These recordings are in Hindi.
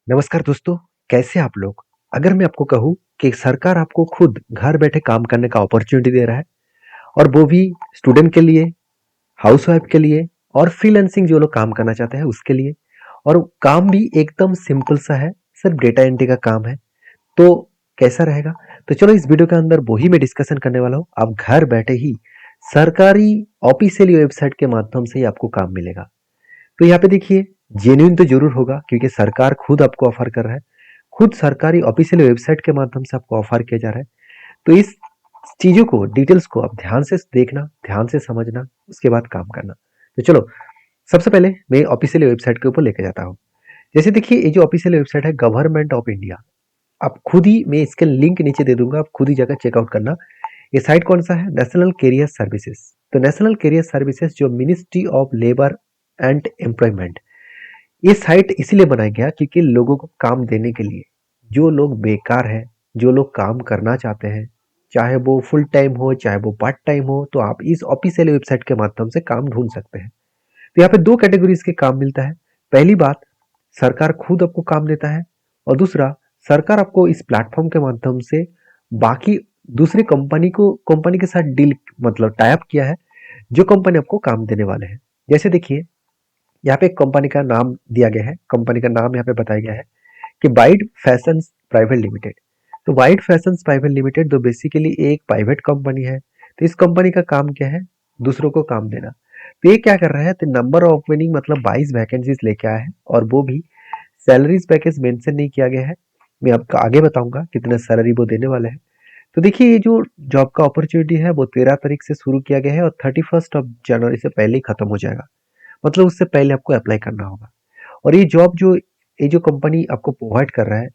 नमस्कार दोस्तों, कैसे आप लोग? अगर मैं आपको कहूँ कि सरकार आपको खुद घर बैठे काम करने का अपॉर्च्युनिटी दे रहा है और वो भी स्टूडेंट के लिए, हाउसवाइफ के लिए और फ्रीलांसिंग जो लोग काम करना चाहते हैं उसके लिए। और काम भी एकदम सिंपल सा है, सिर्फ डेटा एंट्री का काम है। तो कैसा रहेगा? तो चलो इस वीडियो के अंदर वही मैं डिस्कशन करने वाला हूँ। आप घर बैठे ही सरकारी ऑफिशियल वेबसाइट के माध्यम से ही आपको काम मिलेगा। तो यहाँ पे देखिए, जेन्युइन तो जरूर होगा क्योंकि सरकार खुद आपको ऑफर कर रहा है। खुद सरकारी ऑफिशियल वेबसाइट के माध्यम से आपको ऑफर किया जा रहा है। तो इस चीजों को, डिटेल्स को आप ध्यान से देखना, ध्यान से समझना, उसके बाद काम करना। तो चलो, सबसे पहले मैं ऑफिशियल वेबसाइट के ऊपर लेके जाता हूँ। जैसे देखिए, ये जो ऑफिशियल वेबसाइट है गवर्नमेंट ऑफ इंडिया, आप खुद ही, मैं इसके लिंक नीचे दे दूंगा, आप खुद ही जाकर चेकआउट करना। ये साइट कौन सा है? National career services. तो नेशनल कैरियर सर्विसेज जो ministry of labour and employment, ये साइट इसीलिए बनाया गया क्योंकि लोगों को काम देने के लिए, जो लोग बेकार हैं, जो लोग काम करना चाहते हैं, चाहे वो फुल टाइम हो चाहे वो पार्ट टाइम हो, तो आप इस ऑफिशियल वेबसाइट के माध्यम से काम ढूंढ सकते हैं। तो यहाँ पे दो कैटेगरीज के काम मिलता है। पहली बात, सरकार खुद आपको काम देता है। और दूसरा, सरकार आपको इस प्लेटफॉर्म के माध्यम से बाकी दूसरी कंपनी के साथ डील, मतलब टाई अप किया है, जो कंपनी आपको काम देने वाले हैं। जैसे देखिए, यहाँ पे एक कंपनी का नाम दिया गया है, कंपनी का नाम यहाँ पे बताया गया है कि वाइड फैशंस प्राइवेट लिमिटेड। तो वाइड फैशंस प्राइवेट लिमिटेड तो बेसिकली एक प्राइवेट कंपनी है। तो इस कंपनी का काम क्या है? दूसरों को काम देना। तो ये क्या कर रहा है? तो नंबर ऑफ ओपनिंग मतलब 22 वैकेंसीज लेके आया है, और वो भी सैलरीज पैकेज मेंशन नहीं किया गया है। मैं आपको आगे बताऊंगा कितना सैलरी वो देने वाले हैं। तो देखिए, ये जो जॉब का अपॉर्चुनिटी है वो 13 तारीख से शुरू किया गया है और 31 जनवरी से पहले ही खत्म हो जाएगा। मतलब उससे पहले आपको अप्लाई करना होगा। और ये जो कंपनी आपको प्रोवाइड कर रहा है,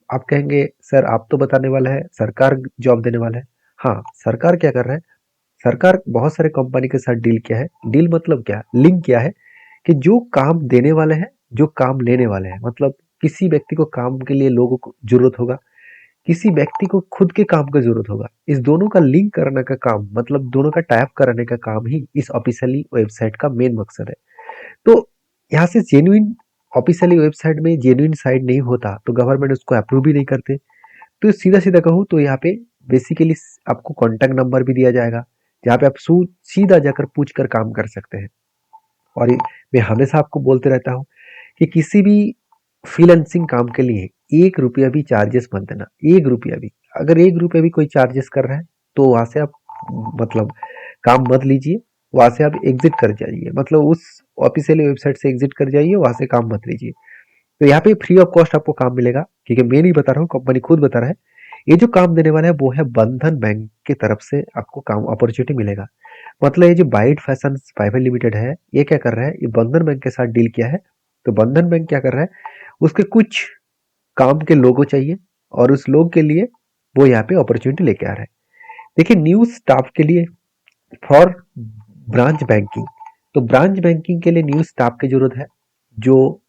आप कहेंगे सर आप तो बताने वाला है सरकार जॉब देने वाला है। हाँ, सरकार क्या कर रहा है? सरकार बहुत सारे कंपनी के साथ डील किया है। डील मतलब क्या? लिंक किया है कि जो काम देने वाले हैं, जो काम लेने वाले हैं, मतलब किसी व्यक्ति को काम के लिए लोगों को जरूरत होगा, किसी व्यक्ति को खुद के काम की जरूरत होगा। इस दोनों का लिंक करने का काम, मतलब दोनों का टाइप कराने का काम ही इस ऑफिशियली वेबसाइट का मेन मकसद है। तो यहाँ से जेन्युइन, ऑफिशियली वेबसाइट में जेन्युइन साइट नहीं होता तो गवर्नमेंट उसको अप्रूव भी नहीं करते। तो सीधा सीधा कहूँ तो यहाँ पे बेसिकली आपको कॉन्टैक्ट नंबर भी दिया जाएगा, जहाँ पे आप सीधा जाकर पूछ कर काम कर सकते हैं। और मैं हमेशा आपको बोलते रहता हूँ कि किसी भी फ्रीलांसिंग काम के लिए 1 रुपया भी चार्जेस मत देना। 1 रुपया भी, अगर 1 रुपया भी कोई चार्जेस कर रहा है तो वहां से आप, मतलब काम मत लीजिए। वहां से आप एग्जिट कर जाइए, मतलब उस ऑफिशियल वेबसाइट से एग्जिट कर जाइए, वहां से काम मत लीजिए। तो यहाँ पे फ्री ऑफ कॉस्ट आपको काम मिलेगा, क्योंकि मैं नहीं बता रहा हूँ, कंपनी खुद बता रहा है। ये जो काम देने वाला है वो है बंधन बैंक की तरफ से आपको काम अपॉर्चुनिटी मिलेगा। मतलब ये जो बाइट फैशन प्राइवेट लिमिटेड है, ये क्या कर रहा है? ये बंधन बैंक के साथ डील किया है। तो बंधन बैंक क्या कर रहा है? उसके कुछ काम के लोगों चाहिए, और उस लोग के लिए वो यहाँ पे अपॉर्चुनिटी लेके आ रहा है। देखिए, न्यू स्टाफ के लिए फॉर ब्रांच बैंकिंग, तो ब्रांच बैंकिंग के लिए न्यू स्टाफ की जरूरत है, जो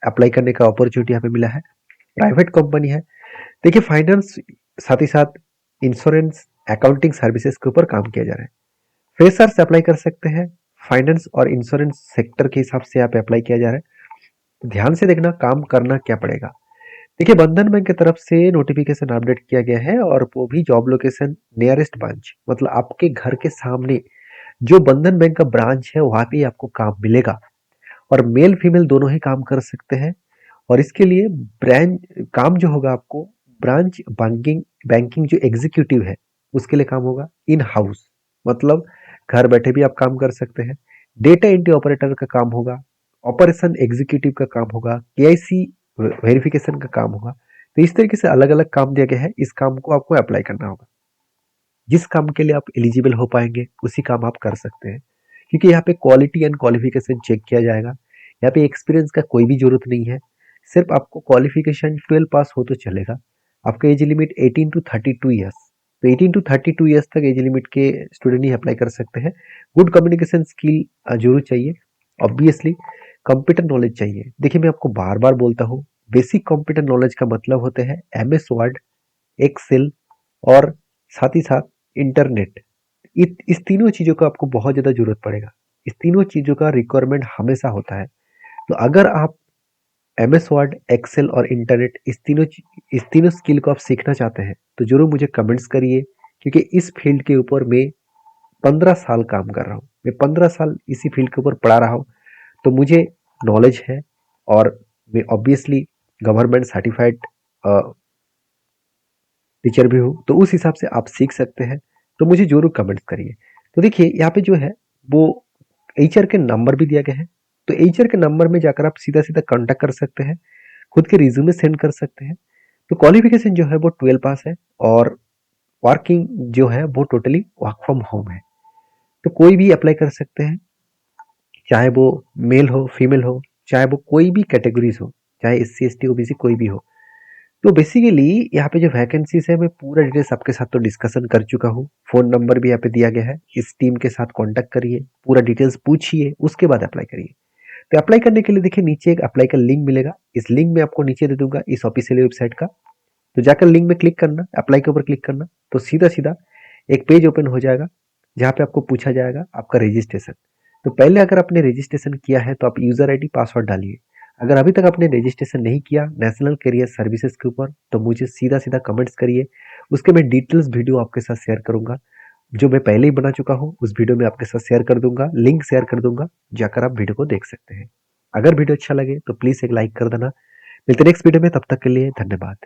अप्लाई करने का अपॉर्चुनिटी यहाँ पे मिला है। प्राइवेट कंपनी है। देखिए, फाइनेंस, साथ ही साथ इंश्योरेंस, अकाउंटिंग सर्विसेज के ऊपर काम किया जा रहा है। फ्रेशर्स अप्लाई कर सकते हैं। फाइनेंस और इंश्योरेंस सेक्टर के हिसाब से यहाँ पे अप्लाई किया जा रहा है। तो ध्यान से देखना काम करना क्या पड़ेगा। देखिए, बंधन बैंक की तरफ से नोटिफिकेशन अपडेट किया गया है, और वो भी जॉब लोकेशन नियरेस्ट ब्रांच, मतलब आपके घर के सामने जो बंधन बैंक का ब्रांच है वहां पे ही आपको काम मिलेगा। और मेल फीमेल दोनों ही काम कर सकते हैं। और इसके लिए ब्रांच काम जो होगा आपको, ब्रांच बैंकिंग बैंकिंग जो एग्जीक्यूटिव है उसके लिए काम होगा। इन हाउस, मतलब घर बैठे भी आप काम कर सकते हैं। डेटा एंट्री ऑपरेटर का काम होगा। ऑपरेशन एग्जीक्यूटिव का काम होगा। केआईसी वेरिफिकेशन का काम होगा। तो इस तरीके से अलग अलग काम दिया गया है। इस काम को आपको अप्लाई करना होगा। जिस काम के लिए आप एलिजिबल हो पाएंगे उसी काम आप कर सकते हैं, क्योंकि यहाँ पे क्वालिटी एंड क्वालिफिकेशन चेक किया जाएगा। यहाँ पे एक्सपीरियंस का कोई भी जरूरत नहीं है। सिर्फ आपको क्वालिफिकेशन 12 पास हो तो चलेगा। आपका एज लिमिट 18 to 32 ईयर्स। तो 18 to 32 ईयर्स तक एज लिमिट के स्टूडेंट ही अप्लाई कर सकते हैं। गुड कम्युनिकेशन स्किल जरूर चाहिए। ऑब्वियसली कंप्यूटर नॉलेज चाहिए। देखिए, मैं आपको बार बार बोलता हूँ, बेसिक कंप्यूटर नॉलेज का मतलब होते हैं MS वर्ड, एक्सेल, और साथ ही साथ इंटरनेट। इस तीनों चीज़ों का आपको बहुत ज़्यादा ज़रूरत पड़ेगा। इस तीनों चीज़ों का रिक्वायरमेंट हमेशा होता है। तो अगर आप MS वर्ड, एक्सेल और इंटरनेट इस तीनों स्किल को आप सीखना चाहते हैं तो जरूर मुझे कमेंट्स करिए, क्योंकि इस फील्ड के ऊपर मैं 15 साल काम कर रहा हूँ। मैं 15 साल इसी फील्ड के ऊपर पढ़ा रहा हूँ, तो मुझे नॉलेज है। और मैं ऑब्वियसली गवर्नमेंट सर्टिफाइड टीचर भी हूँ, तो उस हिसाब से आप सीख सकते हैं। तो मुझे जरूर कमेंट्स करिए। तो देखिए यहाँ पे जो है वो एचआर के नंबर भी दिया गया है। तो एचआर के नंबर में जाकर आप सीधा सीधा कांटेक्ट कर सकते हैं, खुद के रिज्यूमे सेंड कर सकते हैं। तो क्वालिफिकेशन जो है वो 12 पास है, और वर्किंग जो है वो टोटली वर्क फ्रॉम होम है। तो कोई भी अप्लाई कर सकते हैं, चाहे वो मेल हो, फीमेल हो, चाहे वो कोई भी कैटेगरीज हो, चाहे SC ST OBC कोई भी हो। तो बेसिकली यहाँ पे जो वैकेंसीज है मैं पूरा डिटेल्स आपके साथ तो डिस्कशन कर चुका हूँ। फोन नंबर भी यहाँ पे दिया गया है, इस टीम के साथ कांटेक्ट करिए, पूरा डिटेल्स पूछिए, उसके बाद अप्लाई करिए। तो अप्लाई करने के लिए देखिए नीचे एक अप्लाई का लिंक मिलेगा, इस लिंक में आपको नीचे दे दूंगा इस ऑफिशियल वेबसाइट का। तो जाकर लिंक में क्लिक करना, अप्लाई के ऊपर क्लिक करना, तो सीधा सीधा एक पेज ओपन हो जाएगा जहाँ पे आपको पूछा जाएगा आपका रजिस्ट्रेशन। तो पहले अगर आपने रजिस्ट्रेशन किया है तो आप यूजर ID पासवर्ड डालिए। अगर अभी तक आपने रजिस्ट्रेशन नहीं किया नेशनल करियर सर्विसेज के ऊपर तो मुझे सीधा सीधा कमेंट्स करिए, उसके मैं डिटेल्स वीडियो आपके साथ शेयर करूंगा। जो मैं पहले ही बना चुका हूँ उस वीडियो में आपके साथ शेयर कर दूंगा, लिंक शेयर कर दूंगा, जाकर आप वीडियो को देख सकते हैं। अगर वीडियो अच्छा लगे तो प्लीज एक लाइक कर देना। मिलते नेक्स्ट वीडियो में, तब तक के लिए धन्यवाद।